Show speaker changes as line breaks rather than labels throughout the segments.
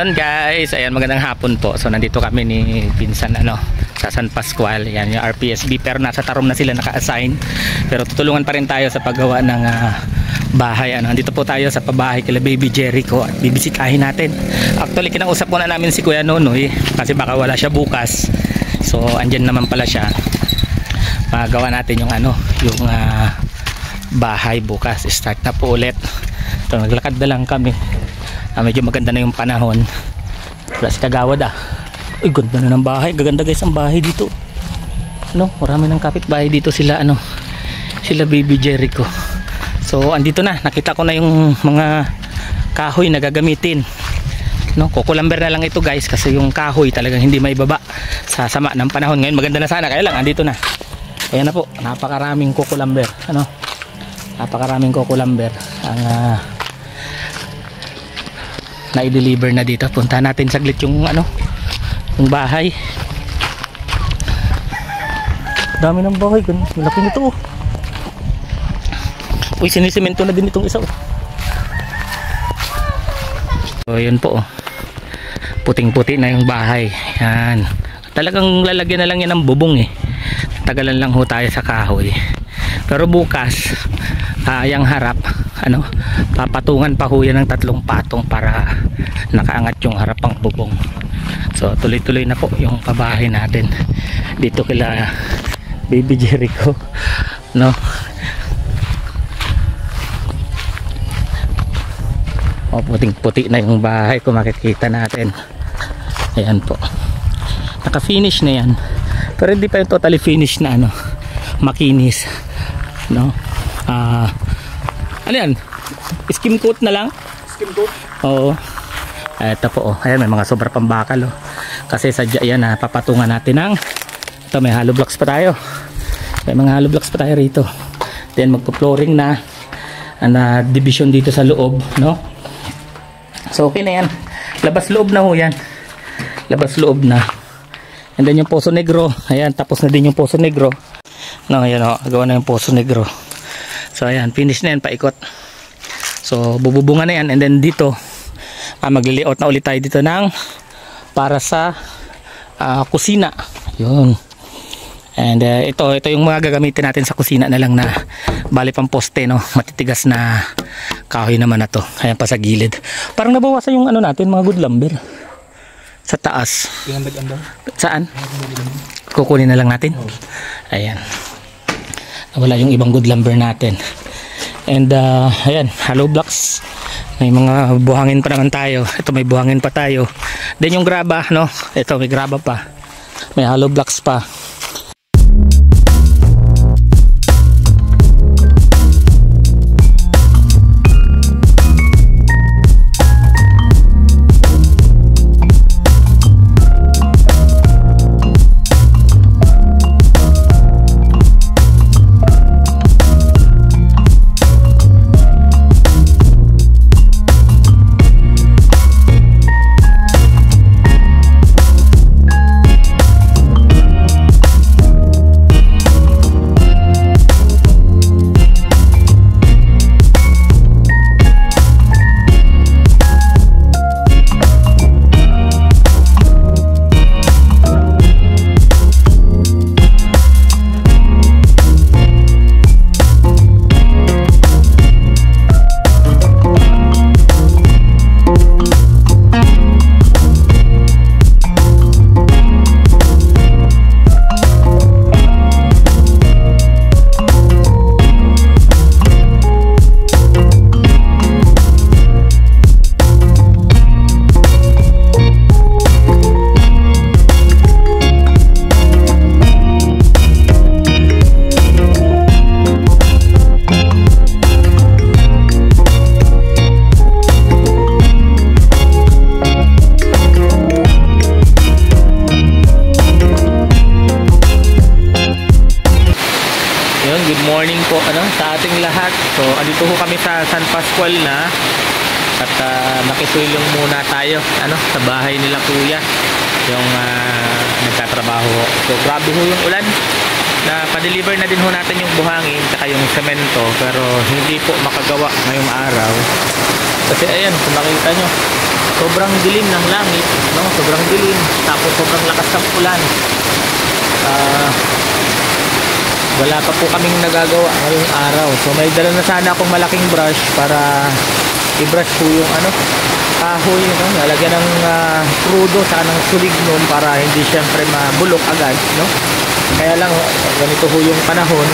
Yun guys, ayan, magandang hapon po. So nandito kami ni Pinsan sa San Pascual. Yan yung RPSB, pero nasa Tarom na sila naka-assign. Pero tutulungan pa rin tayo sa paggawa ng bahay. Nandito po tayo sa pabahay kila Baby Jericho at bibisitahin natin. Actually kinausap ko na namin si Kuya Nonoy kasi baka wala siya bukas. So andyan naman pala siya. Magawa natin yung yung bahay bukas. Start na po ulit. So naglakad na lang kami. Medyo maganda na yung panahon. Wala si Kagawad Uy, ganda na ng bahay. Gaganda guys ang bahay dito. Marami ng kapitbahay dito sila sila Baby Jericho. So andito na, nakita ko na yung mga kahoy na gagamitin. Kukulamber na lang ito guys kasi yung kahoy talagang hindi maibaba sa sama ng panahon. Ngayon maganda na sana, kaya lang andito na. Ayan na po, napakaraming kukulamber. Napakaraming kukulamber ang na-deliver na dito. Punta natin saglit yung yung bahay. Dami ng bahay, laki nito. Uy, sinisemento na din itong isa. So yun po, puting-puti na yung bahay. Yan, talagang lalagyan na lang yan ng bubong Tagalan lang ho tayo sa kahoy. Pero bukas yung harap papatungan pa ho yan ng 3 patong para nakaangat yung harapang bubong. So tuloy-tuloy na po yung pabahay natin dito kila Baby Jericho. Puting-puti na yung bahay kung makikita natin. Ayan po, naka-finish na yan pero hindi pa yung totally finish na makinis. Ano yan? Skim coat na lang? Skim coat? Oo. Ito po ayan, may mga sobra pang bakal kasi sadya yan papatungan natin ng ito, may hollow blocks pa tayo. May mga hollow blocks pa tayo rito. Then magpo-flooring na division dito sa loob, So okay na yan. Labas loob na ho yan. Labas loob na. And then yung Poso Negro, ayan, tapos na din yung Poso Negro. Ayan gawa na yung Poso Negro. So ayan, finish na yan, paikot. So bububungan na yan. And then dito magli-layout na ulit tayo dito para sa kusina. Yun. And ito yung mga gagamitin natin sa kusina na lang na bali pang poste, matitigas na kahoy naman na to. Ayan pa sa gilid. Parang nabawasan yung natin, mga good lumber sa taas. Saan? Kukunin na lang natin. Ayan. Wala yung ibang good lumber natin. And ayan, hollow blocks. May mga buhangin pa naman tayo. Ito may buhangin pa tayo. Then yung graba, ito may graba pa. May hollow blocks pa. Good morning po sa ating lahat. So andito ho kami sa San Pascual na at makisulong muna tayo sa bahay nila kuya yung nagtatrabaho. So grabe ho yung ulan. Pa-deliver na din ho natin yung buhangin at yung semento pero hindi po makagawa ngayong araw kasi ayan kung nakita nyo sobrang dilim ng langit, no? Sobrang dilim, tapos sobrang lakas ng ulan. Wala pa po kaming nagagawa ngayong araw. So may dala na sana akong malaking brush para i-brush po yung kahoy, no? Lalagyan ng crudo sa ng sulignum para hindi syempre mabulok agad, no? Kaya lang ganito po yung panahon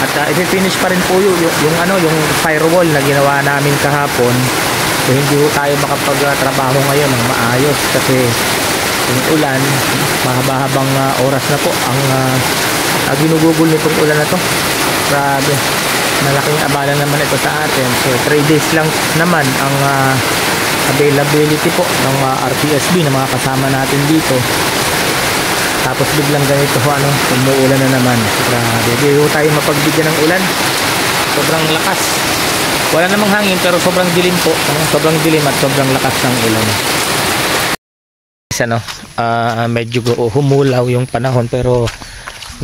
at i-finish pa rin po yung firewall na ginawa namin kahapon. So hindi po tayo makapagtrabaho ngayon ng maayos kasi yung ulan, mahaba-habang oras na po ang ginugugol nitong ulan na to. Grabe, malaking abala naman ito sa atin. So 3 days lang naman ang availability po ng RPSB na mga kasama natin dito. Tapos biglang ganito umuulan na naman. Grabe, di tayo mapagbigyan ng ulan. Sobrang lakas. Wala namang hangin pero sobrang dilim po. Sobrang dilim at sobrang lakas ng ulan. Medyo humulaw yung panahon pero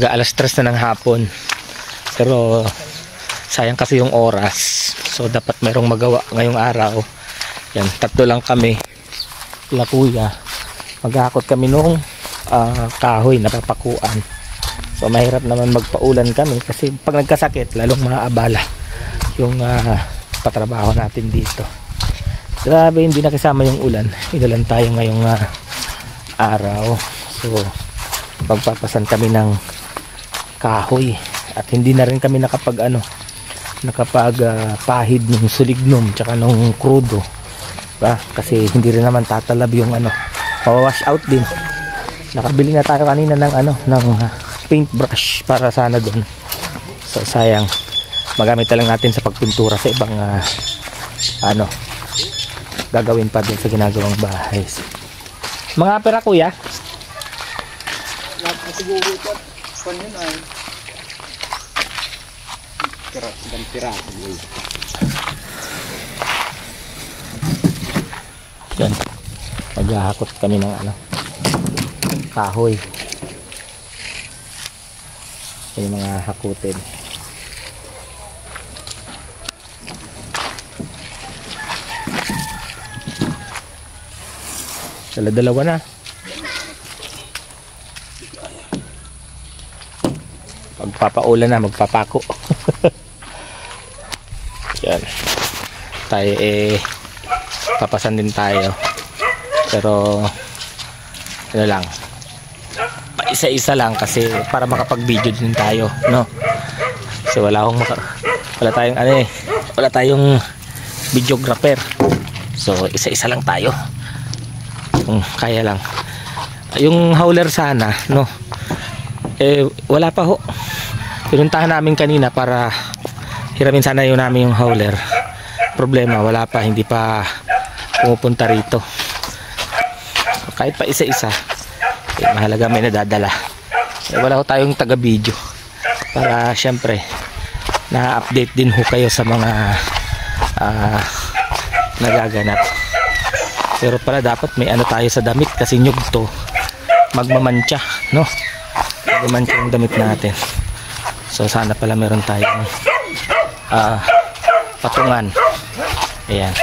alas 3 na ng hapon. Pero sayang kasi yung oras. So dapat mayroong magawa ngayong araw. Yan, 3 lang kami. La kuya. Maghahakot kami nung kahoy na papakuan. So mahirap naman magpaulan kami kasi pag nagkasakit lalong maaabala yung patrabaho natin dito. Grabe, hindi nakisama yung ulan. Inulan tayo ngayong araw. So magpapasan kami ng kahoy at hindi na rin kami nakapagpahid ng sulignum tsaka ng crudo, diba? Kasi hindi rin naman tatalab yung mawawash out din. Nakabili na tayo kanina ng paintbrush para sana doon. So sayang, magamit na lang natin sa pagpintura sa ibang gagawin pa din sa ginagawang bahay. Mga pera kuya,
siguro ito yun ay tira.
yan, maghahakot kami ng kahoy. Yung mga hakutin. Dala-dalawa na. Magpapaulan na, magpapako. Yan. Tayo papasan din tayo. Pero lang. Isa-isa lang kasi para makapag-video din tayo, no? So wala tayong videographer. So isa-isa lang tayo. Kaya lang. Yung hauler sana, no? Wala pa ho. Pinuntahan namin kanina para hiramin sana namin yung hauler. Problema, wala pa, hindi pa pumupunta rito. Kahit pa isa-isa, mahalaga may nadadala. Wala ho tayong taga-video para syempre na-update din ho kayo sa mga nagaganap. Pero pala dapat may tayo sa damit kasi nyug to magmamantsa, no? Magmamantsa yung damit natin. So sana pala meron tayong patungan. Ayan.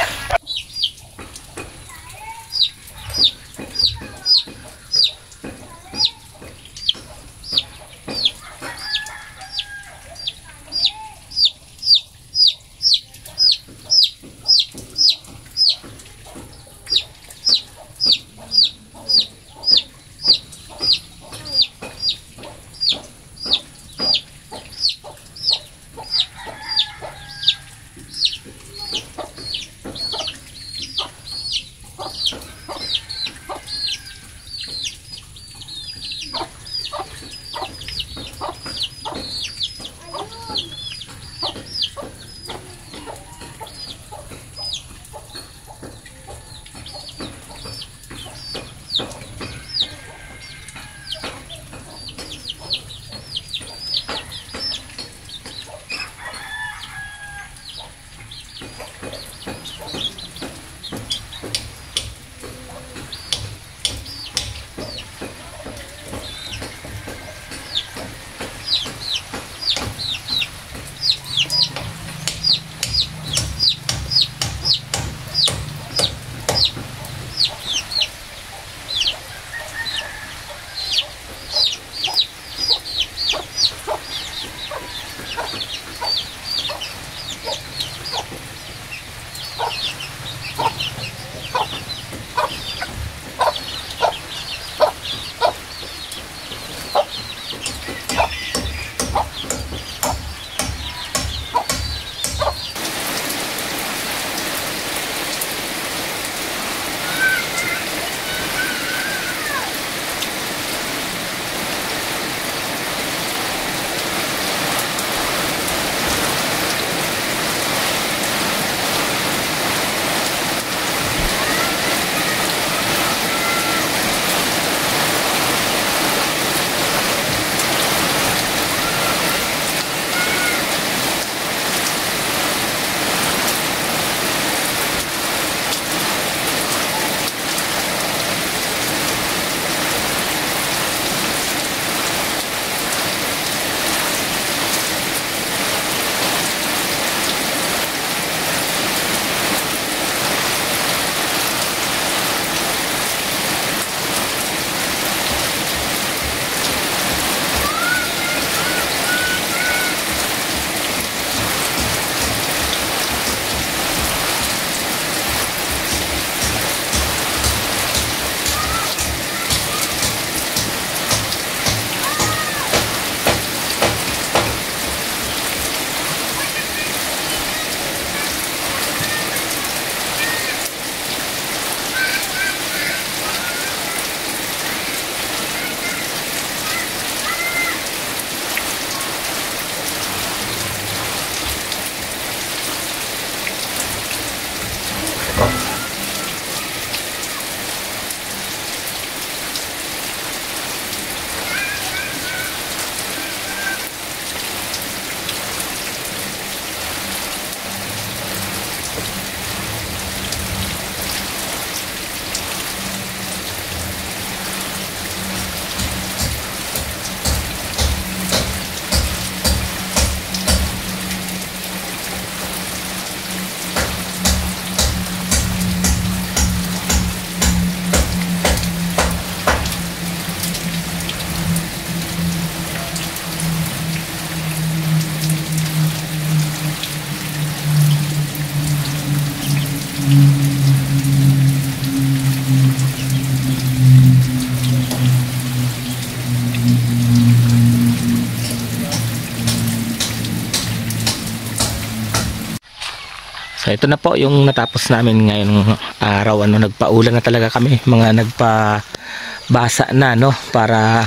So ito na po yung natapos namin ngayong araw. Nagpaulan na talaga kami, mga nagpabasa na, no, para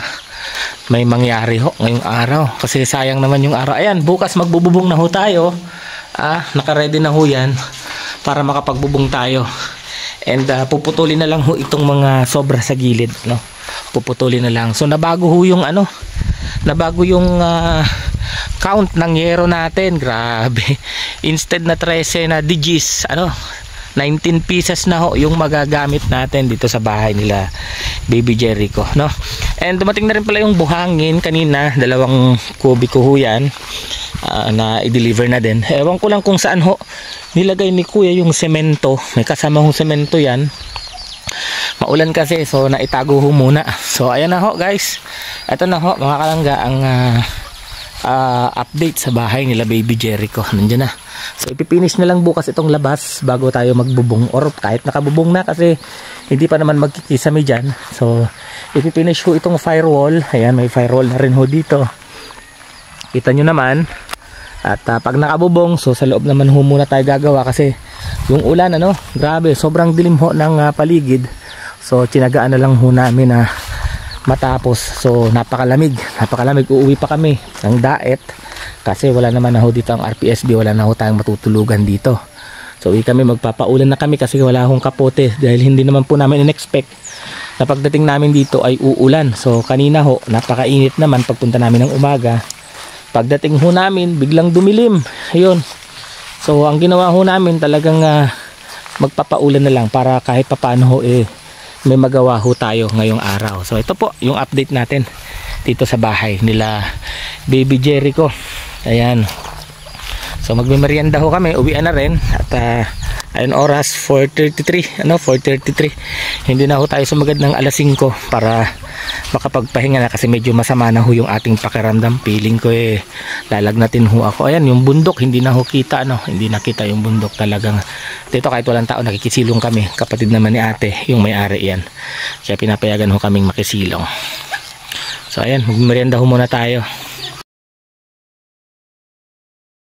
may mangyari ho ngayong araw. Kasi sayang naman yung araw. Ayan, bukas magbububong na ho tayo. Naka-ready na ho yan para makapagbubong tayo. And puputulin na lang ho itong mga sobra sa gilid, no. Puputulin na lang. So nabago ho yung nabago yung count ng yero natin. Grabe. Instead na 13 na digits, 19 pieces na ho yung magagamit natin dito sa bahay nila Baby Jericho, no? And dumating na rin pala yung buhangin kanina, 2 kubiko ho yan, na i-deliver na din. Ewan ko lang kung saan ho nilagay ni kuya yung semento. May kasama hong semento yan. Maulan kasi, so naitago ho muna. So ayan na ho guys, ito na ho mga kalangga ang update sa bahay nila Baby Jericho. Nandiyan na. So ipipinish na lang bukas itong labas bago tayo magbubong, or kahit nakabubong na kasi hindi pa naman magkikisame dyan. So ipipinish ho itong firewall. Ayan, may firewall na rin ho dito, kita nyo naman. At pag nakabubong, so sa loob naman ho muna tayo gagawa kasi yung ulan, grabe, sobrang dilim ho ng paligid. So tinagaan na lang ho namin na matapos. So napakalamig, uuwi pa kami ng daet kasi wala naman na ho dito ang RPSB, wala na ho tayong matutulugan dito. So uwi kami, magpapaulan na kami kasi wala hong kapote dahil hindi naman po namin in-expect na pagdating namin dito ay uulan. So kanina ho napakainit naman pagpunta namin ng umaga. Pagdating ho namin biglang dumilim. Ayun. So ang ginawa ho namin talagang magpapaulan na lang para kahit papaano ho may magawa ho tayo ngayong araw. So ito po yung update natin dito sa bahay nila Baby Jericho. Ayan. So magmemerienda ho kami, uwian na rin. At ayun, oras 4:33, 4:33. Hindi na ho tayo sumagad ng alas 5 para makapagpahinga na kasi medyo masama na ho yung ating pakiramdam. Feeling ko lalagnatin ho ako. Ayan, yung bundok hindi na ho kita, hindi nakita yung bundok talagang. Dito kahit walang tao nakikisilong kami. Kapatid naman ni ate, yung may-ari yan. Kaya pinapayagan ho kaming makisilong. So ayan, magmerienda ho muna tayo.